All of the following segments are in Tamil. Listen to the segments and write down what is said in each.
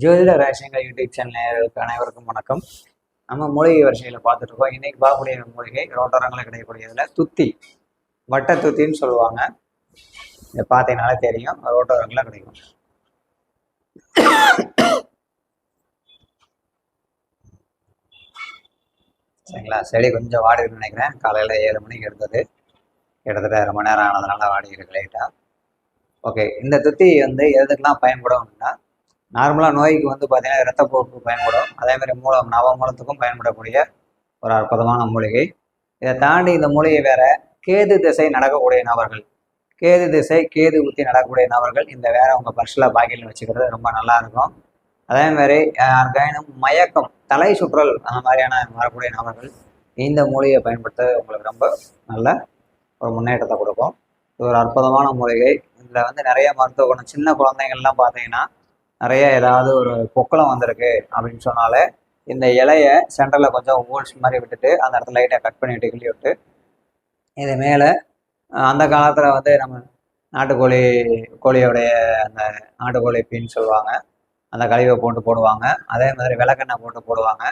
ஜோதிட ரகசியங்கள் யூடியூப் சேனல் நேயர்களுக்கு அனைவருக்கும் வணக்கம். நம்ம மூலிகை வரிசையில் பார்த்துட்டு இருக்கோம். இன்னைக்கு பார்க்கக்கூடிய மூலிகை ரோட்டோரங்களை கிடைக்கக்கூடியதுல துத்தி, வட்ட துத்தின்னு சொல்லுவாங்க. இதை பார்த்தீங்கனாலே தெரியும், ரோட்டோரங்களை கிடைக்கும். சரிங்களா? செடி கொஞ்சம் வாடின்னு நினைக்கிறேன். காலையில் 7 மணிக்கு எடுத்தது, கிட்டத்தட்ட 2 மணி நேரம் ஆனதுனால வாடி இருக்கு லைட்டாக. ஓகே, இந்த துத்தி வந்து எதுக்கெல்லாம் பயன்படும்னா, நார்மலாக நோய்க்கு வந்து பார்த்தீங்கன்னா இரத்தப்போக்கு பயன்படும். அதேமாதிரி நவமூலத்துக்கும் பயன்படக்கூடிய ஒரு அற்புதமான மூலிகை. இதை தாண்டி இந்த மூலிகை வேற கேது திசை நடக்கக்கூடிய நபர்கள், கேது திசை கேது ஊற்றி நடக்கக்கூடிய நபர்கள் இந்த வேற உங்கள் பர்ஸில் பாக்கெட்டில் வச்சுக்கிறது ரொம்ப நல்லா இருக்கும். அதே மாதிரி யாருக்காயினும் மயக்கம், தலை சுற்றல் அந்த மாதிரியான வரக்கூடிய நபர்கள் இந்த மூலிகையை பயன்படுத்த உங்களுக்கு ரொம்ப நல்ல ஒரு முன்னேற்றத்தை கொடுக்கும். இது ஒரு அற்புதமான மூலிகை. இதில் வந்து நிறைய மருத்துவ குணம். சின்ன குழந்தைங்கள்லாம் பார்த்தீங்கன்னா நிறைய ஏதாவது ஒரு பொக்களம் வந்திருக்கு அப்படின்னு சொன்னாலே இந்த இலையை சென்டரில் கொஞ்சம் ஹோல்ஸ் மாதிரி விட்டுட்டு அந்த இடத்துல லைட்டாக கட் பண்ணிவிட்டு கிள்ளி விட்டு இது மேலே அந்த காலத்தில் வந்து நம்ம கோழியோடைய அந்த நாட்டுக்கோழி பீன்னு சொல்லுவாங்க, அந்த கழிவை போட்டு போடுவாங்க. அதே மாதிரி விளக்கெண்ணெய் போட்டு போடுவாங்க.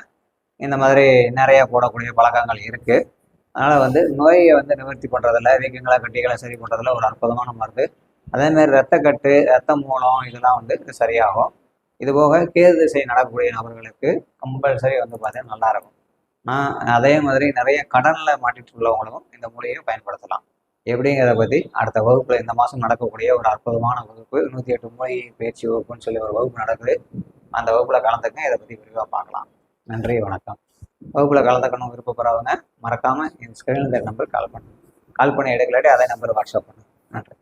இந்த மாதிரி நிறைய போடக்கூடிய பழக்கங்கள் இருக்குது. அதனால் வந்து நோயை வந்து நிவர்த்தி பண்ணுறதில்ல, வீக்கங்களை கட்டிகளை சரி பண்ணுறதில்ல ஒரு அற்புதமான மருந்து. அதேமாதிரி ரத்தக்கட்டு, ரத்த மூலம் இதெல்லாம் வந்து சரியாகும். இது போக கேது திசை நடக்கக்கூடிய நபர்களுக்கு கம்பல்சரி வந்து பார்த்தீங்கன்னா நல்லாயிருக்கும். அதே மாதிரி நிறைய கடனில் மாட்டிட்டு உள்ளவங்களுக்கும் இந்த மூலிகையை பயன்படுத்தலாம். எப்படிங்கிறத பற்றி அடுத்த வகுப்பில், இந்த மாதம் நடக்கக்கூடிய ஒரு அற்புதமான வகுப்பு 108 மூலிகை பயிற்சி வகுப்புன்னு சொல்லி ஒரு வகுப்பு நடக்குது. அந்த வகுப்பில் கலந்துக்க இதை பற்றி விரிவாக பார்க்கலாம். நன்றி, வணக்கம். வகுப்பில் கலந்துக்கணும் விருப்பப்படுறவங்க மறக்காமல் என் ஸ்கிரீனில் இந்த நம்பருக்கு கால் பண்ணி எடுக்கலாட்டி அதே நம்பர் வாட்ஸ்அப் பண்ணுங்க. நன்றி.